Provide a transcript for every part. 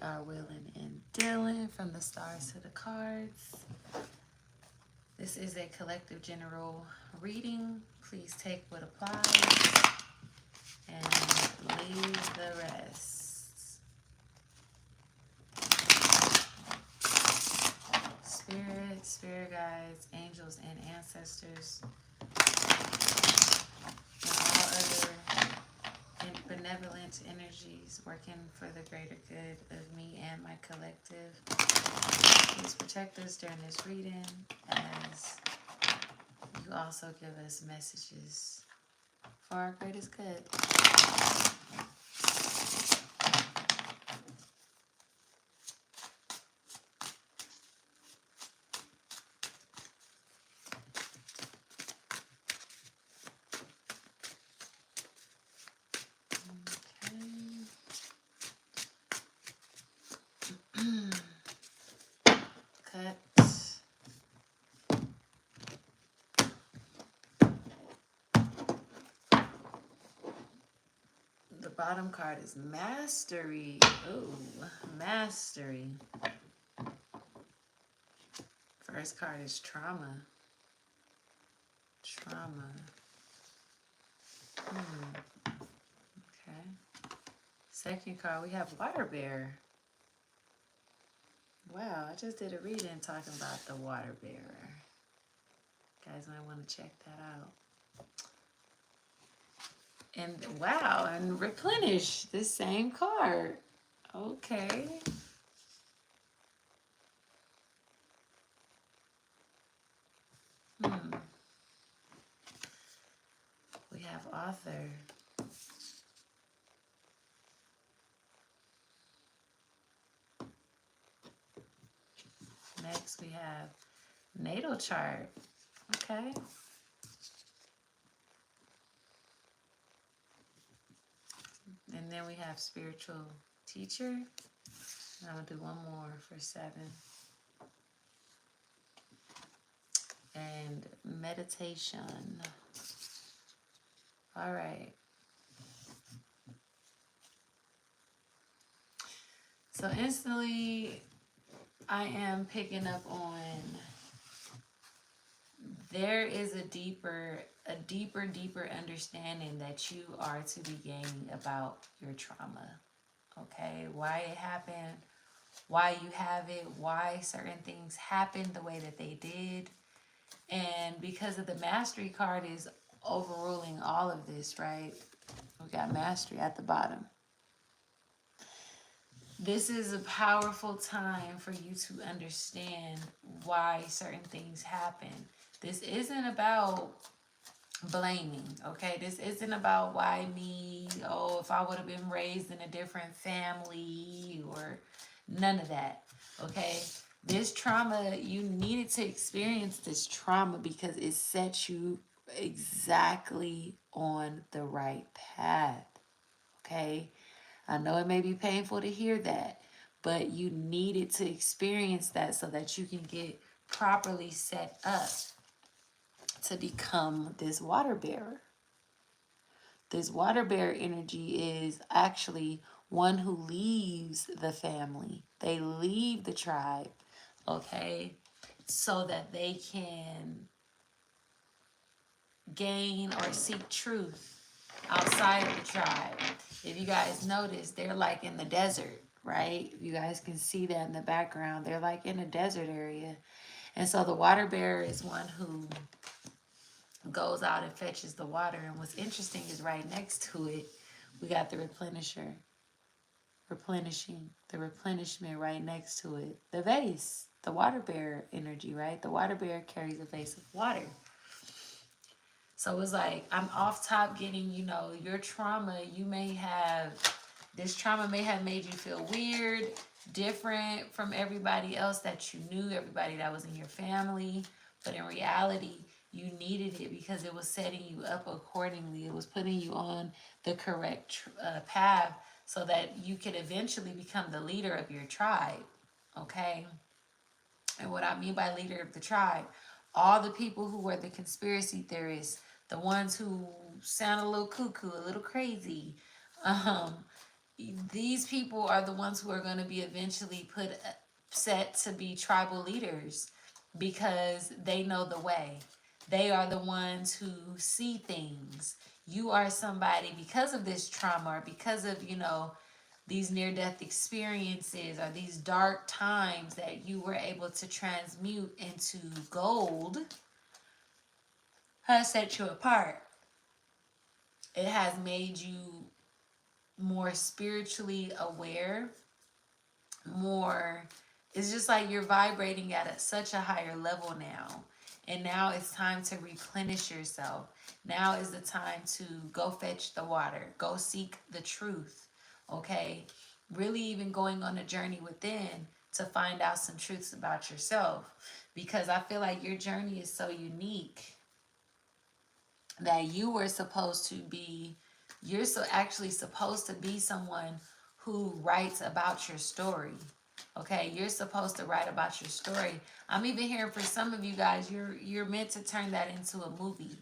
are willing and dealing from the stars to the cards. This is a collective general reading. Please take what applies and leave the rest. Spirit guides, angels, and ancestors, and all other benevolent energies working for the greater good of me and my collective. Please protect us during this reading as you also give us messages for our greatest good. Cut. The bottom card is Mastery. Ooh, Mastery. First card is Trauma. Trauma. Okay. Second card, we have Water Bear. Wow, I just did a reading talking about the water bearer. You guys might want to check that out. And wow, and replenish this same card. Okay. We have author. Next we have natal chart. Okay. And then we have spiritual teacher. And I'm going to do one more for 7. And meditation. All right. So instantly, I am picking up on there is a deeper understanding that you are to be gaining about your trauma. Okay, why it happened, why you have it, why certain things happened the way that they did. And because of the Mastery card is overruling all of this, right? We got Mastery at the bottom. This is a powerful time for you to understand why certain things happen. This isn't about blaming, okay? This isn't about why me, oh, if I would have been raised in a different family or none of that, okay? This trauma, you needed to experience this trauma because it set you exactly on the right path, okay? I know it may be painful to hear that, but you needed to experience that so that you can get properly set up to become this water bearer. This water bearer energy is actually one who leaves the family. They leave the tribe, okay, so that they can gain or seek truth outside of the tribe. If you guys notice, they're like in the desert, right? You guys can see that in the background. They're like in a desert area. And so the water bearer is one who goes out and fetches the water. And what's interesting is right next to it, we got the replenisher. The replenishment right next to it. The vase, the water bearer energy, right? The water bearer carries a vase of water. So it's like, I'm off top getting, your trauma, this trauma may have made you feel weird, different from everybody else that you knew, everybody that was in your family. But in reality, you needed it because it was setting you up accordingly. It was putting you on the correct path so that you could eventually become the leader of your tribe, okay? And what I mean by leader of the tribe, all the people who were the conspiracy theorists, the ones who sound a little cuckoo, a little crazy, these people are the ones who are going to be eventually set to be tribal leaders because they know the way. They are the ones who see things. You are somebody because of this trauma or because of, these near death experiences or these dark times that you were able to transmute into gold has set you apart. It has made you more spiritually aware, more, it's just like you're vibrating at such a higher level now. And now it's time to replenish yourself. Now is the time to go fetch the water, go seek the truth. Okay, really even going on a journey within to find out some truths about yourself, because I feel like your journey is so unique that you were supposed to be, you're so actually supposed to be someone who writes about your story. Okay, you're supposed to write about your story. I'm even hearing for some of you guys, you're meant to turn that into a movie.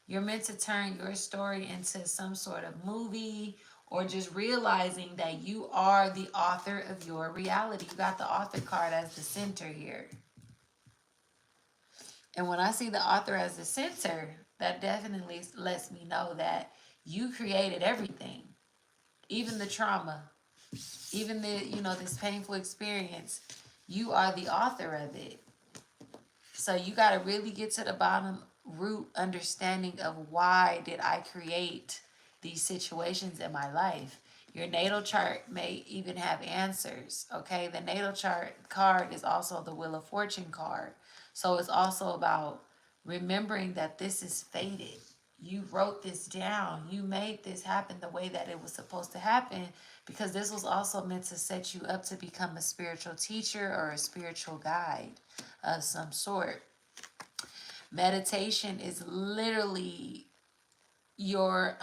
You're meant to turn your story into some sort of movie, or just realizing that you are the author of your reality. You got the author card as the center here. And when I see the author as the center, that definitely lets me know that you created everything, even the trauma, even the, this painful experience. You are the author of it. So you got to really get to the bottom root understanding of why did I create these situations in my life. Your natal chart may even have answers. Okay, the natal chart card is also the Wheel of Fortune card. So it's also about remembering that this is fated. You wrote this down. You made this happen the way that it was supposed to happen, because this was also meant to set you up to become a spiritual teacher or a spiritual guide of some sort. Meditation is literally your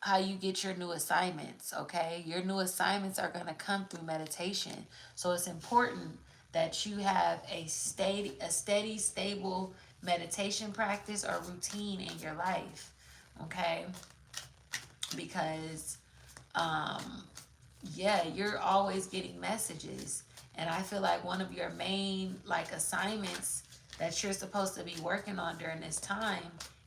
how you get your new assignments. Okay, your new assignments are going to come through meditation. So it's important that you have a steady, stable meditation practice or routine in your life. Okay, because yeah, you're always getting messages, and I feel like one of your main assignments that you're supposed to be working on during this time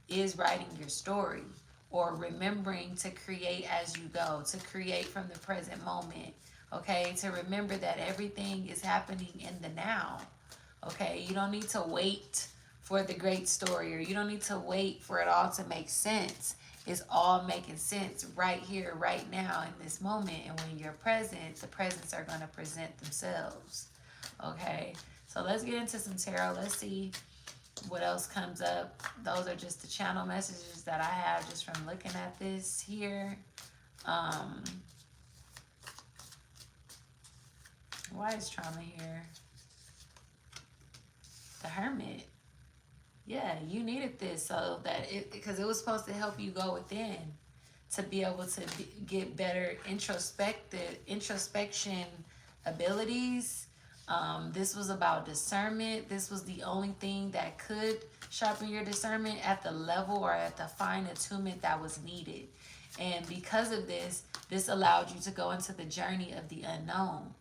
is writing your story, or remembering to create as you go, to create from the present moment. Okay, to remember that everything is happening in the now. Okay, you don't need to wait for the great story, or you don't need to wait for it all to make sense. It's all making sense right here, right now, in this moment. And when you're present, the presents are going to present themselves. Okay, so let's get into some tarot. Let's see what else comes up. Those are just the channel messages that I have just from looking at this here. Why is trauma here? The Hermit. Yeah, you needed this so that because it was supposed to help you go within to be able to get better introspection abilities. This was about discernment. This was the only thing that could sharpen your discernment at the level or at the fine attunement that was needed. And because of this, this allowed you to go into the journey of the unknown.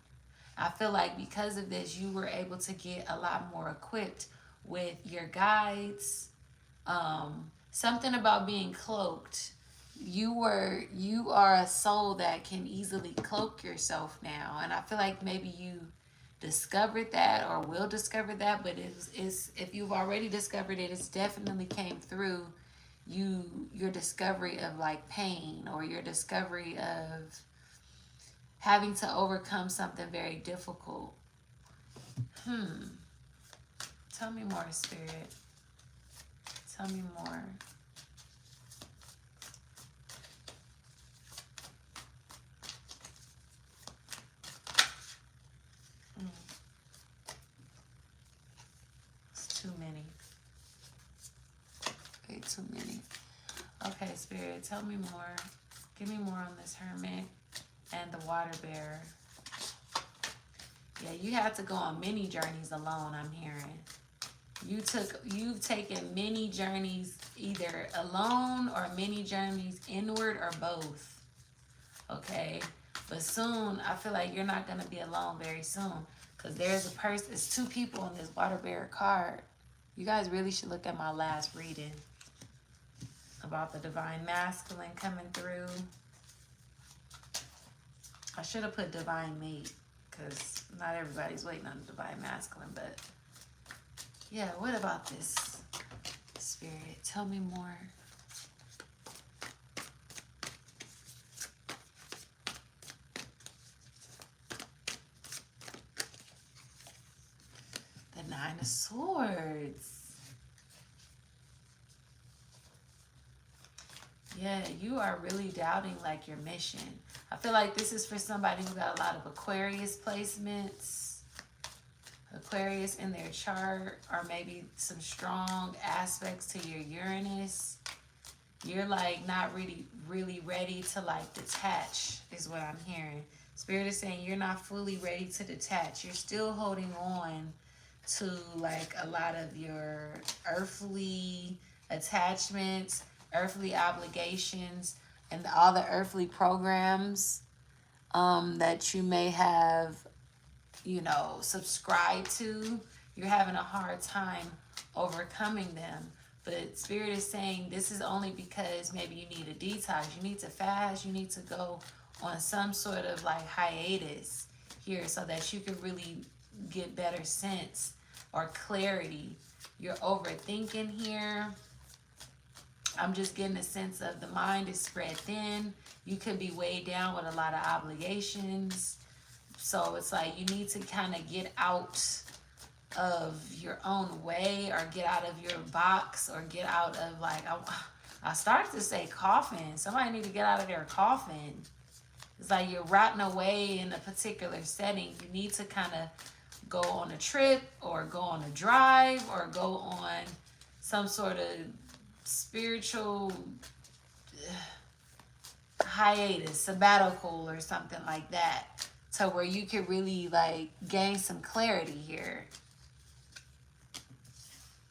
I feel like because of this, you were able to get a lot more equipped with your guides. Something about being cloaked. You are a soul that can easily cloak yourself now. And I feel like maybe you discovered that or will discover that, but it's if you've already discovered it, it's definitely came through your discovery of pain, or your discovery of having to overcome something very difficult. Tell me more, Spirit. Tell me more. It's too many. Way too many. Okay, Spirit, tell me more. Give me more on this Hermit and the Water Bearer. Yeah, you had to go on many journeys alone, I'm hearing. You've taken many journeys either alone or many journeys inward or both. Okay. But soon, I feel like you're not going to be alone very soon. Because there's a person, it's two people in this water bearer card. You guys really should look at my last reading about the divine masculine coming through. I should have put divine mate, because not everybody's waiting on the divine masculine. But yeah, what about this, Spirit? Tell me more. The Nine of Swords. Yeah, you are really doubting like your mission. I feel like this is for somebody who got a lot of Aquarius placements. Aquarius in their chart, or maybe some strong aspects to your Uranus. You're like not really ready to like detach is what I'm hearing. Spirit is saying you're not fully ready to detach. You're still holding on to like a lot of your earthly attachments, earthly obligations, and all the earthly programs that you may have, you know, subscribed to. You're having a hard time overcoming them. But Spirit is saying this is only because maybe you need a detox. You need to fast. You need to go on some sort of like hiatus here so that you can really get better sense or clarity. You're overthinking here. I'm just getting a sense of the mind is spread thin. You could be weighed down with a lot of obligations. So it's like you need to kind of get out of your own way, or get out of your box, or get out of like, I started to say coffin. Somebody need to get out of their coffin. It's like you're rotting away in a particular setting. You need to kind of go on a trip, or go on a drive, or go on some sort of spiritual hiatus, sabbatical, or something like that, to where you can really like gain some clarity here.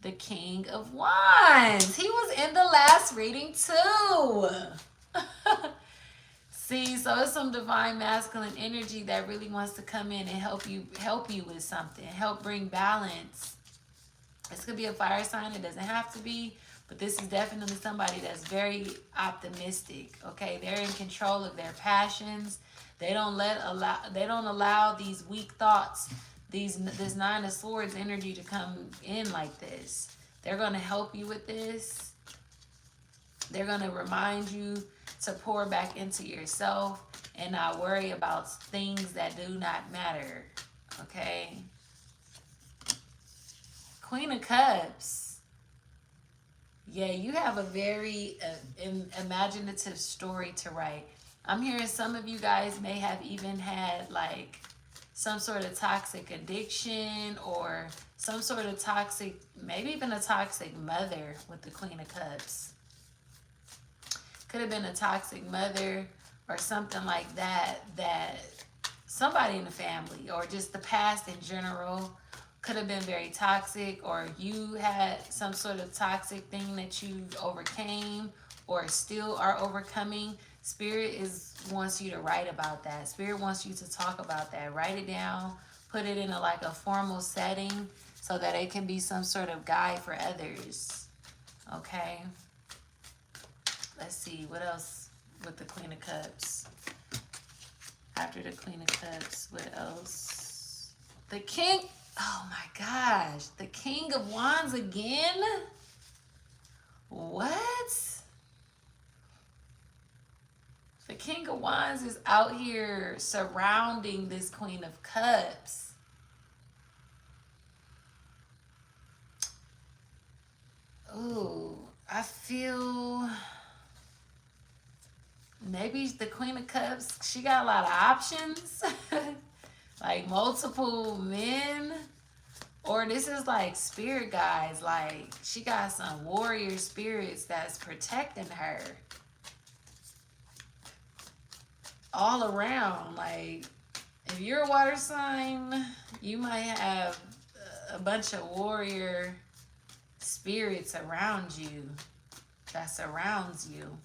The King of Wands. He was in the last reading too. See, so it's some divine masculine energy that really wants to come in and help you with something, help bring balance. This could be a fire sign. It doesn't have to be, but this is definitely somebody that's very optimistic. Okay, they're in control of their passions. They don't allow these weak thoughts, this Nine of Swords energy to come in like this. They're going to help you with this. They're going to remind you to pour back into yourself and not worry about things that do not matter. Okay? Queen of Cups. Yeah, you have a very imaginative story to write. I'm hearing some of you guys may have even had like some sort of toxic addiction, or some sort of toxic, maybe even a toxic mother with the Queen of Cups. Could have been a toxic mother or something like that, that somebody in the family, or just the past in general, could have been very toxic, or you had some sort of toxic thing that you overcame or still are overcoming. Spirit wants you to write about that. Spirit wants you to talk about that. Write it down. Put it in a formal setting so that it can be some sort of guide for others. Okay? Let's see. What else with the Queen of Cups? After the Queen of Cups, what else? The King. Oh my gosh. The King of Wands again? What? The King of Wands is out here surrounding this Queen of Cups. Ooh, I feel maybe the Queen of Cups, she got a lot of options. Like multiple men. Or this is like spirit guides. Like she got some warrior spirits that's protecting her. All around. Like if you're a water sign, you might have a bunch of warrior spirits around you, that surrounds you.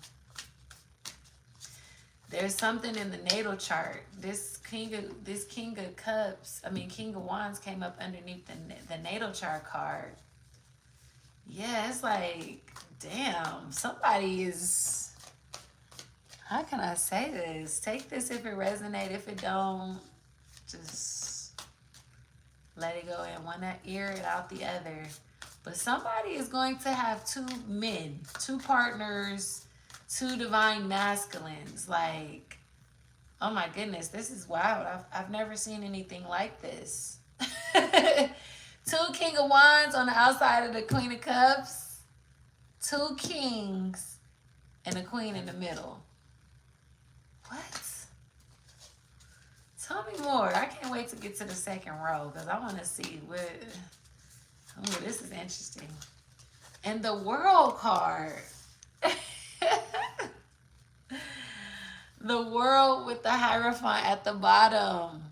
There's something in the natal chart. This King of Cups, I mean King of Wands came up underneath the natal chart card. Yeah, it's like, damn, somebody is, how can I say this? Take this if it resonates. If it don't, just let it go in one ear and out the other. But somebody is going to have two men, two partners, two divine masculines. Like, oh my goodness, this is wild. I've never seen anything like this. Two King of Wands on the outside of the Queen of Cups. Two kings and a queen in the middle. What? Tell me more. I can't wait to get to the second row because I want to see what... Oh, this is interesting. And the World card. The World with the Hierophant at the bottom.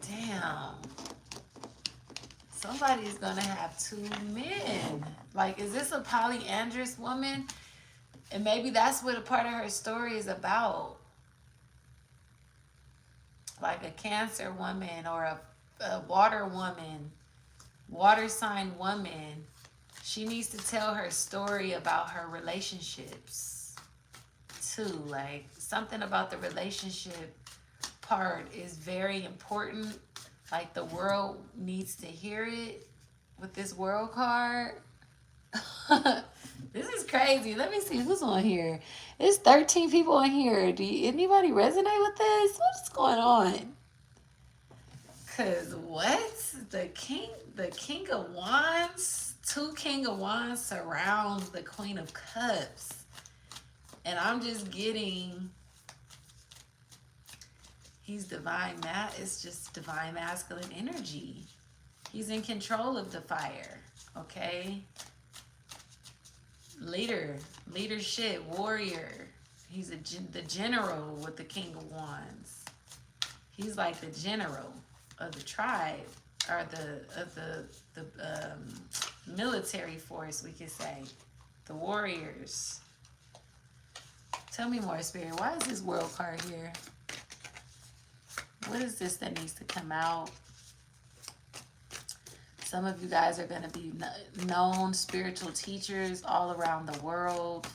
Damn. Somebody's going to have two men. Like, is this a polyandrous woman? And maybe that's what a part of her story is about. Like a Cancer woman or a water woman, water sign woman. She needs to tell her story about her relationships too. Like, something about the relationship part is very important. Like, the world needs to hear it with this World card. This is crazy. Let me see who's on here. There's 13 people on here. Anybody resonate with this? What's going on? Cause what? The King of Wands, two King of Wands surrounds the Queen of Cups. And I'm just getting, he's divine, it's just divine masculine energy. He's in control of the fire, okay? Leadership, warrior. He's the general with the King of Wands. He's like the general of the tribe, or the military force, we could say. The warriors. Tell me more, Spirit. Why is this World card here? What is this that needs to come out? Some of you guys are going to be known spiritual teachers all around the world.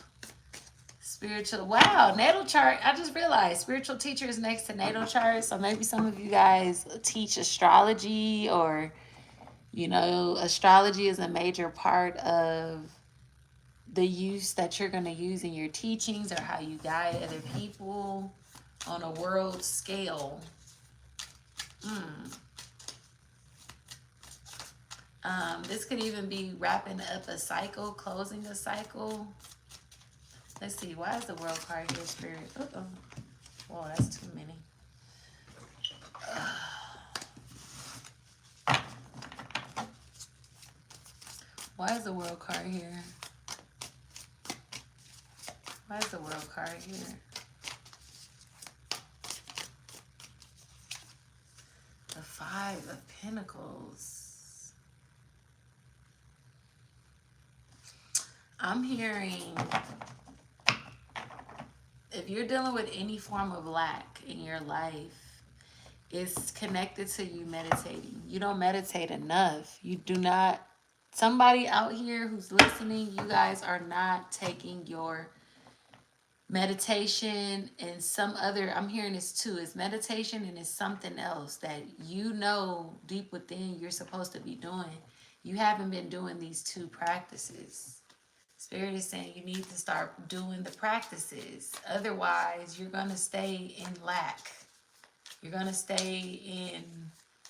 Spiritual, wow, natal chart. I just realized spiritual teacher is next to natal chart. So maybe some of you guys teach astrology, or, you know, astrology is a major part of the use that you're going to use in your teachings, or how you guide other people on a world scale. This could even be wrapping up a cycle, closing a cycle. Let's see. Why is the World card here, Spirit? Uh-oh. Whoa, that's too many. Why is the World card here? Why is the World card here? The Five of Pentacles. I'm hearing, if you're dealing with any form of lack in your life, it's connected to you meditating. You don't meditate enough. You do not. Somebody out here who's listening, you guys are not taking your meditation and some other, I'm hearing this too, it's meditation and it's something else that you know deep within you're supposed to be doing. You haven't been doing these two practices. Spirit is saying you need to start doing the practices. Otherwise, you're going to stay in lack. You're going to stay in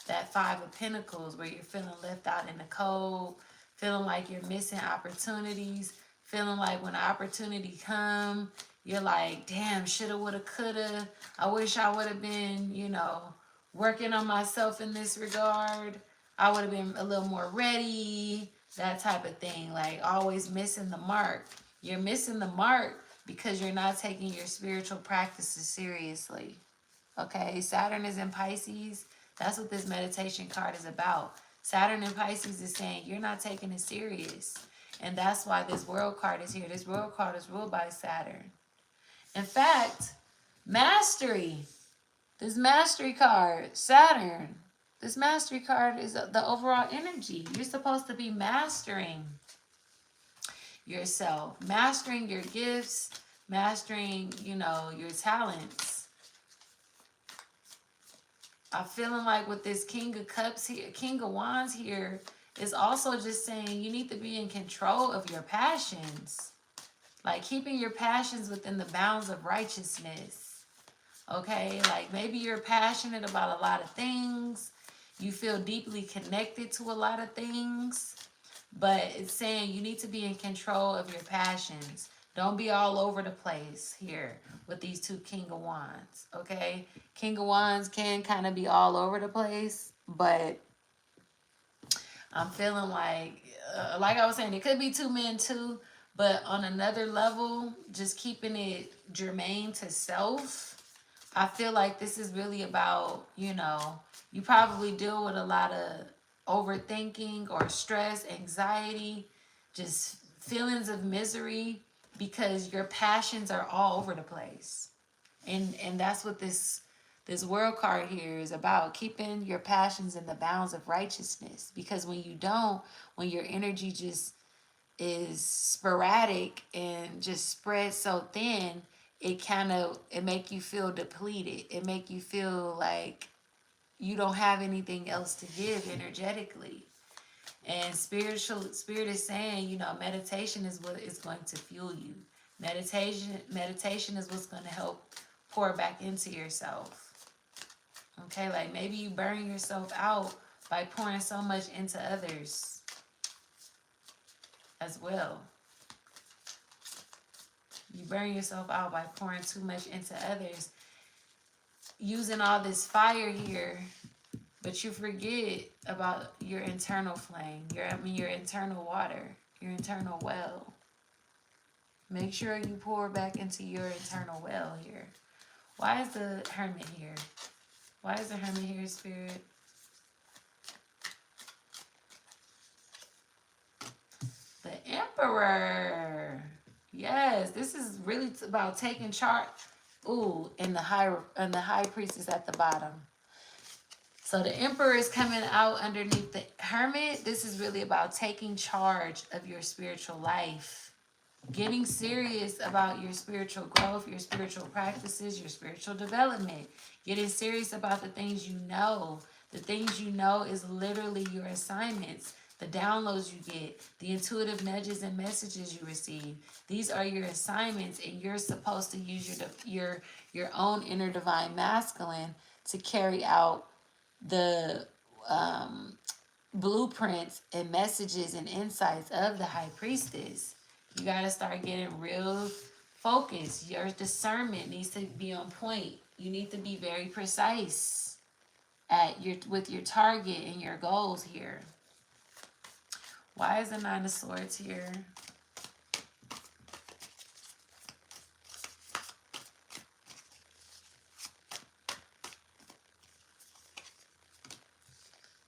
that Five of Pentacles where you're feeling left out in the cold, feeling like you're missing opportunities, feeling like when opportunity comes, you're like, damn, shoulda, woulda, coulda. I wish I would have been, you know, working on myself in this regard. I would have been a little more ready. That type of thing, like always missing the mark. You're missing the mark because you're not taking your spiritual practices seriously. Okay, Saturn is in Pisces. That's what this meditation card is about. Saturn in Pisces is saying you're not taking it serious. And that's why this world card is here. This world card is ruled by Saturn. In fact, mastery. This mastery card, Saturn. This mastery card is the overall energy. You're supposed to be mastering yourself, mastering your gifts, mastering, you know, your talents. I'm feeling like with this King of Cups here, King of Wands here, is also just saying you need to be in control of your passions. Like keeping your passions within the bounds of righteousness. Okay? Like maybe you're passionate about a lot of things. You feel deeply connected to a lot of things. But it's saying you need to be in control of your passions. Don't be all over the place here with these two King of Wands. Okay? King of Wands can kind of be all over the place. But I'm feeling like I was saying, it could be two men too. But on another level, just keeping it germane to self. I feel like this is really about, you know, you probably deal with a lot of overthinking or stress, anxiety, just feelings of misery because your passions are all over the place. And that's what this world card here is about, keeping your passions in the bounds of righteousness. Because when you don't, when your energy just is sporadic and just spreads so thin, it make you feel depleted. It make you feel like you don't have anything else to give energetically. And spirit is saying, you know, meditation is what is going to fuel you. Meditation is what's going to help pour back into yourself. Okay, like maybe you burn yourself out by pouring so much into others as well. You burn yourself out by pouring too much into others, using all this fire here, but you forget about your internal flame, your internal water, your internal well. Make sure you pour back into your internal well here. Why is the Hermit here? Why is the Hermit here, Spirit? The Emperor. Yes, this is really about taking charge. Ooh, and the high priestess at the bottom. So the Emperor is coming out underneath the Hermit. This is really about taking charge of your spiritual life. Getting serious about your spiritual growth, your spiritual practices, your spiritual development. Getting serious about the things you know. The things you know is literally your assignments. The downloads you get, the intuitive nudges and messages you receive. These are your assignments, and you're supposed to use your own inner divine masculine to carry out the blueprints and messages and insights of the high priestess. You got to start getting real focused. Your discernment needs to be on point. You need to be very precise with your target and your goals here. Why is the Nine of Swords here?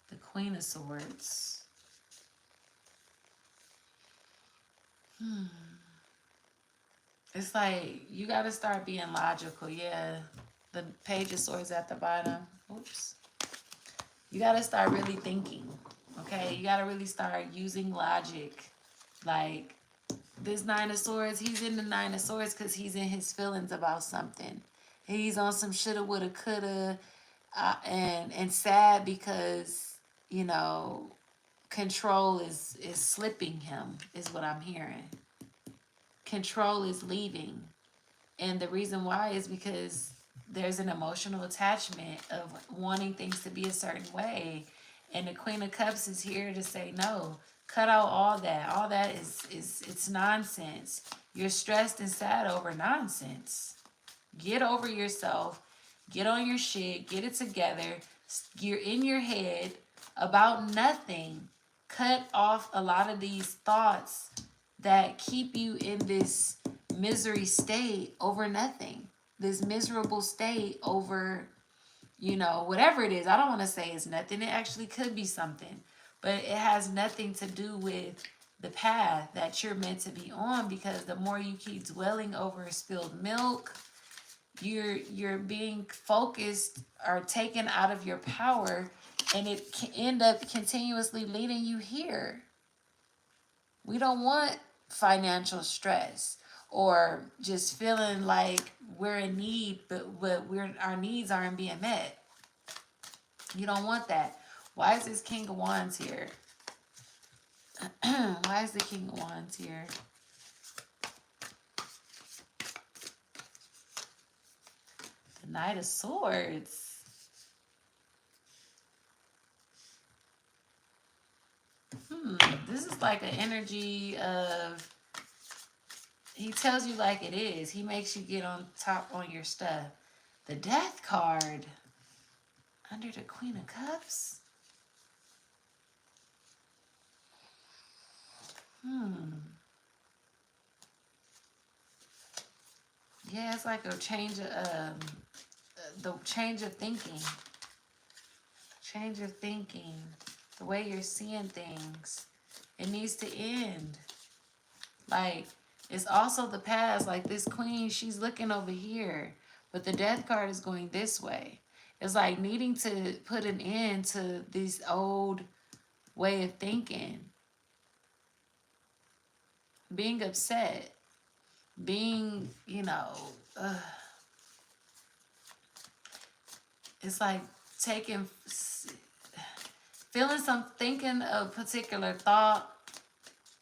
The Queen of Swords. It's like you got to start being logical. Yeah, the Page of Swords at the bottom. Oops. You got to start really thinking. Okay, you got to really start using logic. Like this Nine of Swords, he's in the Nine of Swords because he's in his feelings about something. He's on some shoulda, woulda, coulda, and sad because, you know, control is slipping him, is what I'm hearing. Control is leaving. And the reason why is because there's an emotional attachment of wanting things to be a certain way. And the Queen of Cups is here to say, no, cut out all that. All that it's nonsense. You're stressed and sad over nonsense. Get over yourself. Get on your shit. Get it together. You're in your head about nothing. Cut off a lot of these thoughts that keep you in this misery state over nothing. This miserable state over, you know, whatever it is. I don't want to say it's nothing. It actually could be something. But it has nothing to do with the path that you're meant to be on, because the more you keep dwelling over spilled milk, you're being focused or taken out of your power, and it can end up continuously leading you here. We don't want financial stress or just feeling like we're in need, but our needs aren't being met. You don't want that. Why is this King of Wands here? Why is the King of Wands here? The Knight of Swords. This is like an energy of, he tells you like it is. He makes you get on top on your stuff. The Death card under the Queen of Cups. Yeah, it's like a change of the change of thinking. Change of thinking. The way you're seeing things. It needs to end. Like, it's also the past. Like, this queen, she's looking over here, but the Death card is going this way. It's like needing to put an end to this old way of thinking. Being upset. Being, you know, it's like thinking a particular thought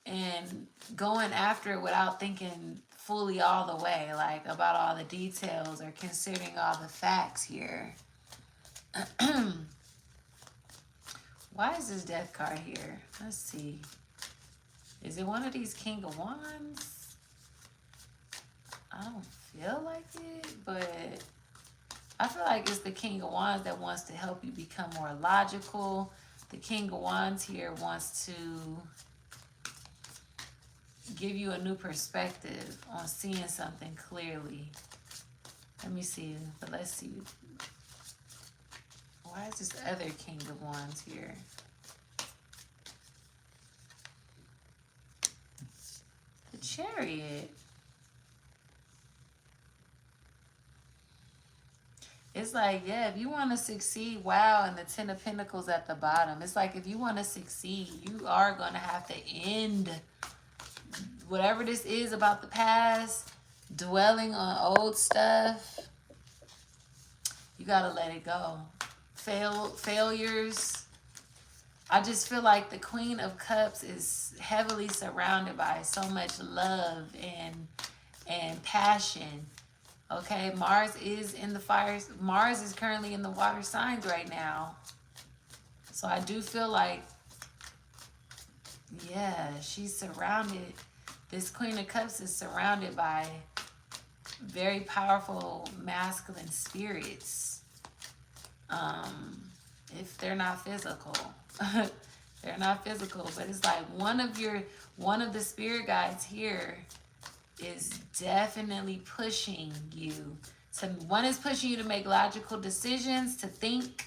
and going after it without thinking fully all the way, like about all the details or considering all the facts here. Why is this Death card here? Let's see. Is it one of these King of Wands? I don't feel like it, but I feel like it's the King of Wands that wants to help you become more logical. The King of Wands here wants to give you a new perspective on seeing something clearly. Let me see, but let's see. Why is this other King of Wands here? The Chariot. It's like, yeah, if you want to succeed, wow, and the Ten of Pentacles at the bottom. It's like, if you want to succeed, you are going to have to end whatever this is about the past, dwelling on old stuff. You got to let it go. Failures. I just feel like the Queen of Cups is heavily surrounded by so much love and passion. Okay, Mars is in the fire. Mars is currently in the water signs right now. So I do feel like, yeah, she's surrounded. This Queen of Cups is surrounded by very powerful masculine spirits. If they're not physical. They're not physical, but it's like one of the spirit guides here is definitely pushing you to, one is pushing you to make logical decisions, to think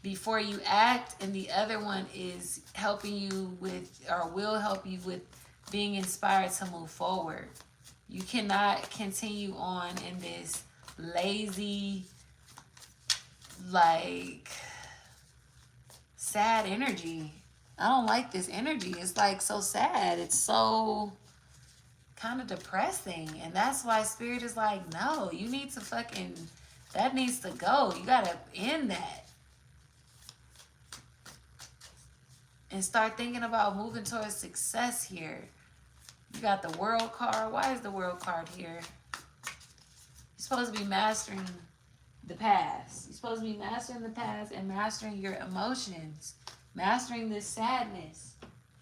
before you act, and the other one is helping you with, or will help you with, being inspired to move forward. You cannot continue on in this lazy, like, sad energy. I don't like this energy. It's like so sad. It's so kind of depressing, and that's why Spirit is like, no, you need to fucking, that needs to go. You gotta end that and start thinking about moving towards success here. You got the World card. Why is the World card here? You're supposed to be mastering the past. You're supposed to be mastering the past and mastering your emotions, mastering this sadness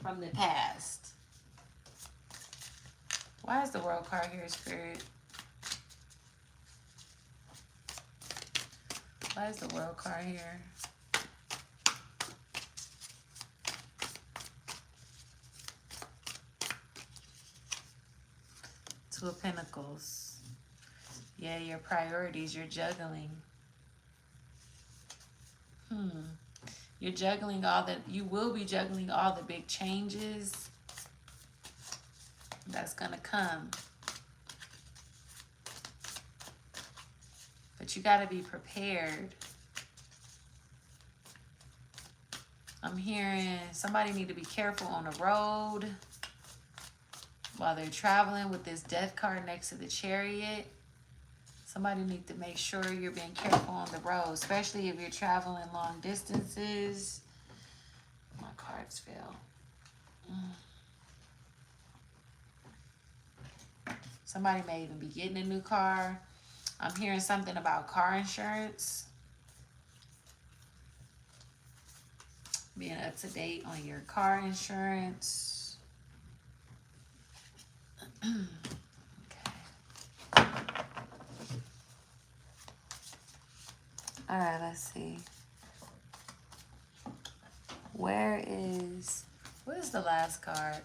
from the past. Why is the World card here, Spirit? Why is the World card here? Two of Pentacles. Yeah, your priorities, you're juggling. You're juggling you will be juggling all the big changes that's going to come. But you got to be prepared. I'm hearing somebody need to be careful on the road while they're traveling with this death card next to the Chariot. Somebody needs to make sure you're being careful on the road, especially if you're traveling long distances. My cards fell. Somebody may even be getting a new car. I'm hearing something about car insurance. Being up to date on your car insurance. Okay. All right, let's see. What is the last card?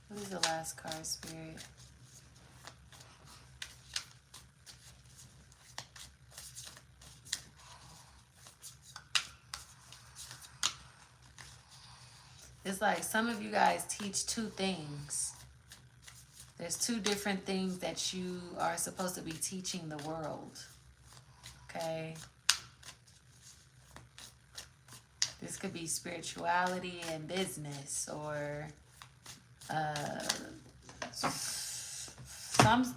What is the last card, Spirit? It's like some of you guys teach two things. There's two different things that you are supposed to be teaching the world. Okay? This could be spirituality and business, or some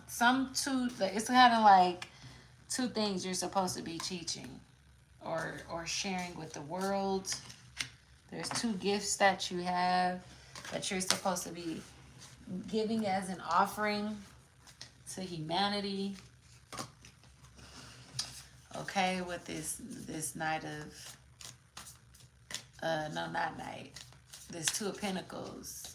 two. It's kind of like two things you're supposed to be teaching or sharing with the world. There's two gifts that you have that you're supposed to be giving as an offering to humanity. Okay, with this Knight of no, not Knight. This Two of Pentacles.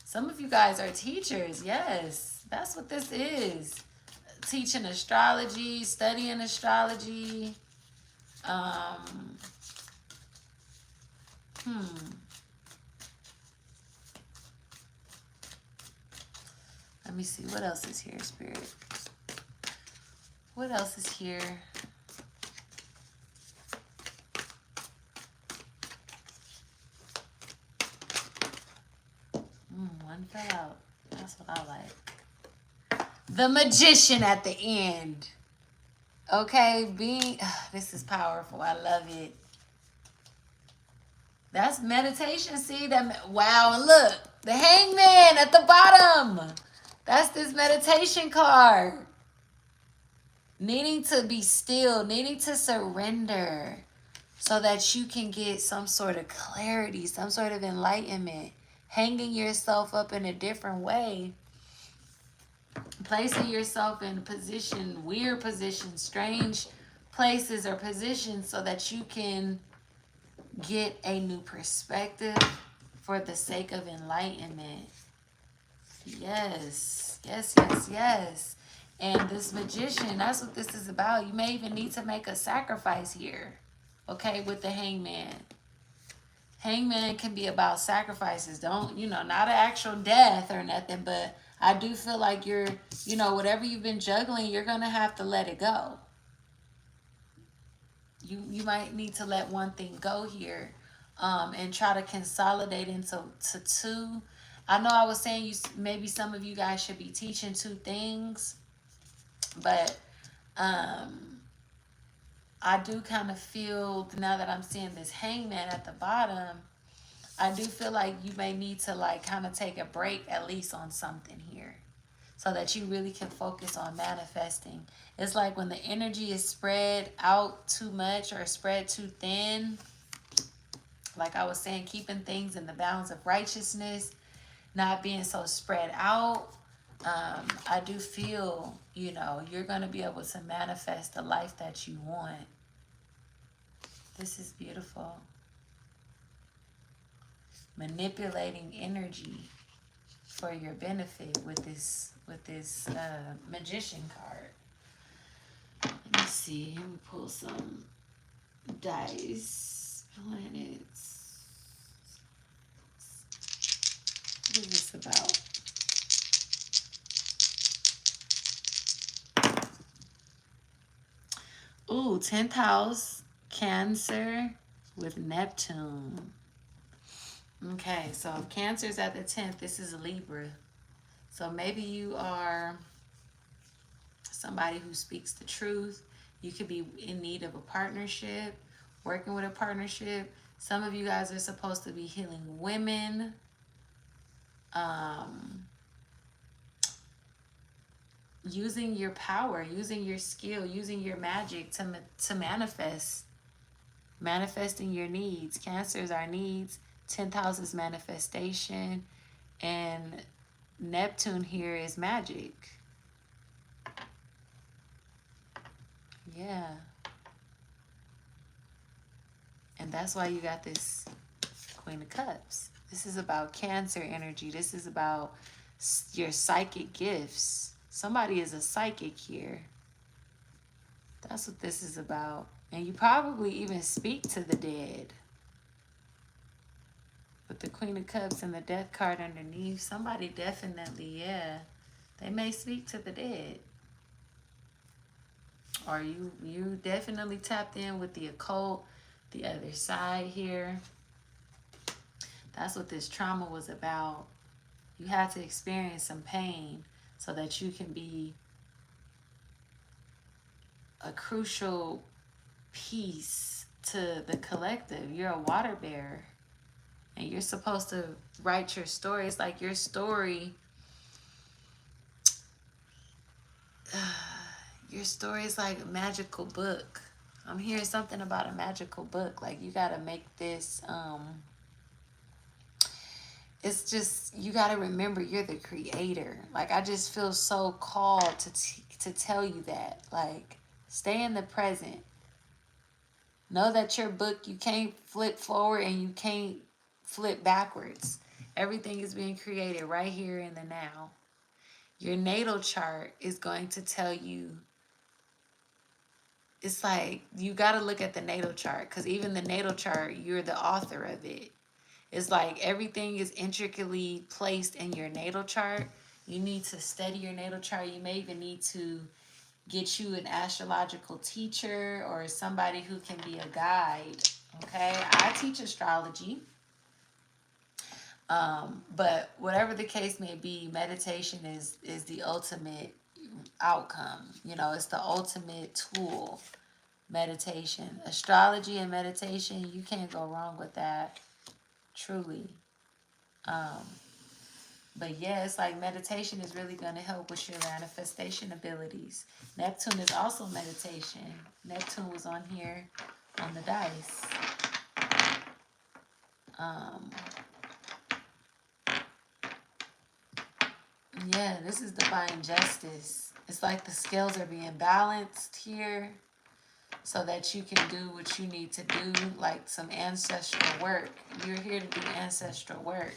Some of you guys are teachers. Yes, that's what this is. Teaching astrology, studying astrology. Let me see. What else is here, Spirit? What else is here? One fell out. That's what I like. The Magician at the end. Okay, this is powerful. I love it. That's meditation. See that? Wow, and look, the Hangman at the bottom. That's this meditation card. Needing to be still, needing to surrender so that you can get some sort of clarity, some sort of enlightenment. Hanging yourself up in a different way. Placing yourself in a position, weird positions, strange places or positions so that you can get a new perspective for the sake of enlightenment. Yes, yes, yes, yes. And this Magician, that's what this is about. You may even need to make a sacrifice here, okay, with the Hangman. Hangman can be about sacrifices. Don't, not an actual death or nothing, but I do feel like you're, whatever you've been juggling, you're going to have to let it go. You might need to let one thing go here and try to consolidate into two. I know I was saying maybe some of you guys should be teaching two things, but I do kind of feel, now that I'm seeing this Hangman at the bottom, I do feel like you may need to kind of take a break at least on something here so that you really can focus on manifesting. It's like when the energy is spread out too much or spread too thin, like I was saying, keeping things in the bounds of righteousness, not being so spread out. I do feel, you're going to be able to manifest the life that you want. This is beautiful. Manipulating energy for your benefit with this Magician card. Let me see. Let me pull some dice. Planets. What is this about? Ooh, 10th house, Cancer with Neptune. Okay, so if Cancer's at the 10th, this is a Libra. So maybe you are somebody who speaks the truth. You could be in need of a partnership, working with a partnership. Some of you guys are supposed to be healing women. Using your power, using your skill, using your magic to manifesting your needs. Cancer is our needs. 10th house is manifestation, and Neptune here is magic. Yeah. And that's why you got this Queen of Cups. This is about Cancer energy. This is about your psychic gifts. Somebody is a psychic here. That's what this is about. And you probably even speak to the dead. With the Queen of Cups and the Death card underneath, somebody definitely, yeah, they may speak to the dead. Or you definitely tapped in with the occult, the other side here. That's what this trauma was about. You had to experience some pain so that you can be a crucial piece to the collective. You're a water bearer. And you're supposed to write your story. It's like your story. Your story is like a magical book. I'm hearing something about a magical book. Like you got to make this. It's just, you got to remember you're the creator. Like I just feel so called to tell you that. Like stay in the present. Know that your book, you can't flip forward and you can't flip backwards. Everything is being created right here in the now. Your natal chart is going to tell you, it's like you got to look at the natal chart, because even the natal chart, you're the author of it. It's like everything is intricately placed in your natal chart. You need to study your natal chart. You may even need to get you an astrological teacher or somebody who can be a guide. Okay, I teach astrology. But whatever the case may be, meditation is the ultimate outcome. You know, it's the ultimate tool. Meditation, astrology, and meditation, you can't go wrong with that. Truly. But yeah, it's like meditation is really going to help with your manifestation abilities. Neptune is also meditation. Neptune was on here on the dice. Yeah, this is divine justice. It's like the scales are being balanced here so that you can do what you need to do, like some ancestral work. You're here to do ancestral work.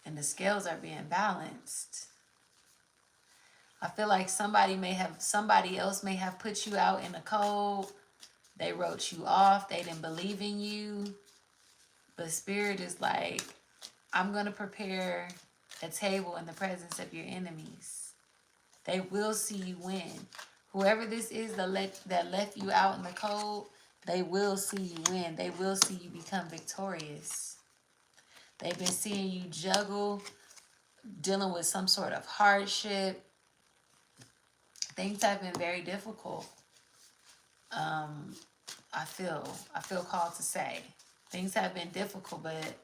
And the scales are being balanced. I feel like somebody else may have put you out in the cold. They wrote you off. They didn't believe in you. But Spirit is like, I'm going to prepare a table in the presence of your enemies. They will see you win. Whoever this is that left you out in the cold, they will see you win. They will see you become victorious. They've been seeing you juggle, dealing with some sort of hardship. Things have been very difficult. I feel called to say. Things have been difficult, but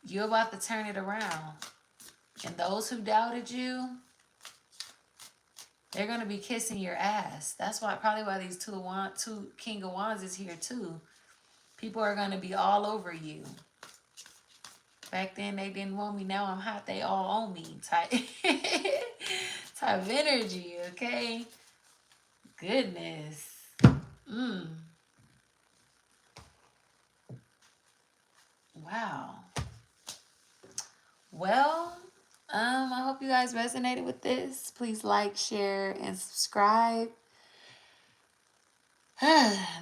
you're about to turn it around. And those who doubted you, they're going to be kissing your ass. That's probably why these two King of Wands is here too. People are going to be all over you. Back then they didn't want me. Now I'm hot. They all on me. Type energy, okay? Goodness. Wow. Well, I hope you guys resonated with this. Please like, share, and subscribe.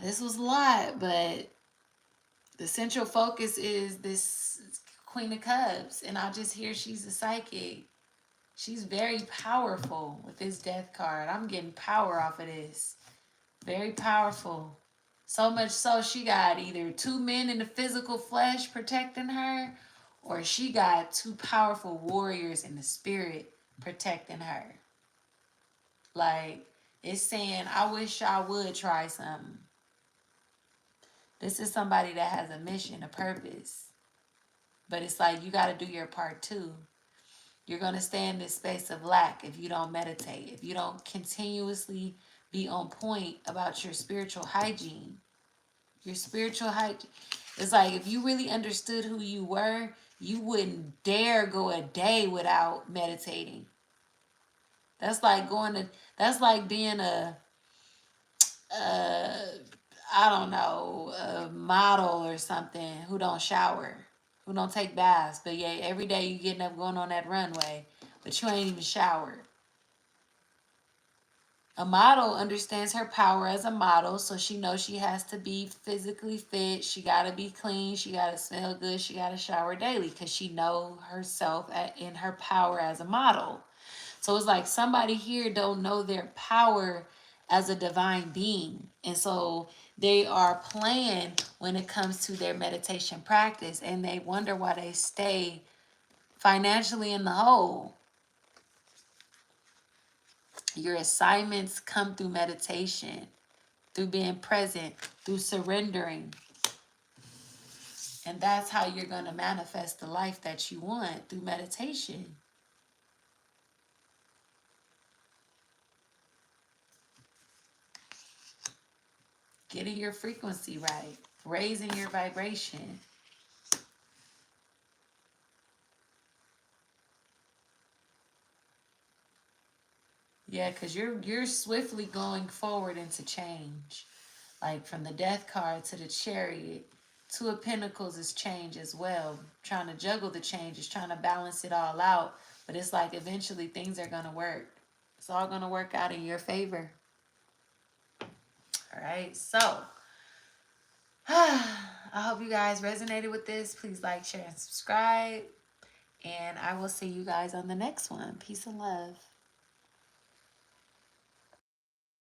This was a lot, but the central focus is this Queen of Cups, and I just hear she's a psychic. She's very powerful with this Death card. I'm getting power off of this. Very powerful. So much so she got either two men in the physical flesh protecting her, or she got two powerful warriors in the spirit protecting her. Like, it's saying, I wish I would try something. This is somebody that has a mission, a purpose. But it's like, you got to do your part too. You're going to stay in this space of lack if you don't meditate, if you don't continuously be on point about your spiritual hygiene. Your spiritual hygiene. It's like, if you really understood who you were, you wouldn't dare go a day without meditating. That's like that's like being I don't know, a model or something who don't shower, who don't take baths, but yeah, every day you getting up going on that runway, but you ain't even showered. A model understands her power as a model, so she knows she has to be physically fit. She got to be clean. She got to smell good. She got to shower daily because she know herself in her power as a model. So it's like somebody here don't know their power as a divine being. And so they are playing when it comes to their meditation practice, and they wonder why they stay financially in the hole. Your assignments come through meditation, through being present, through surrendering. And that's how you're going to manifest the life that you want, through meditation. Getting your frequency right, raising your vibration. Yeah, because you're swiftly going forward into change. Like from the death card to the chariot. Two of Pentacles is change as well. Trying to juggle the changes, trying to balance it all out. But it's like eventually things are going to work. It's all going to work out in your favor. All right, so I hope you guys resonated with this. Please like, share, and subscribe. And I will see you guys on the next one. Peace and love.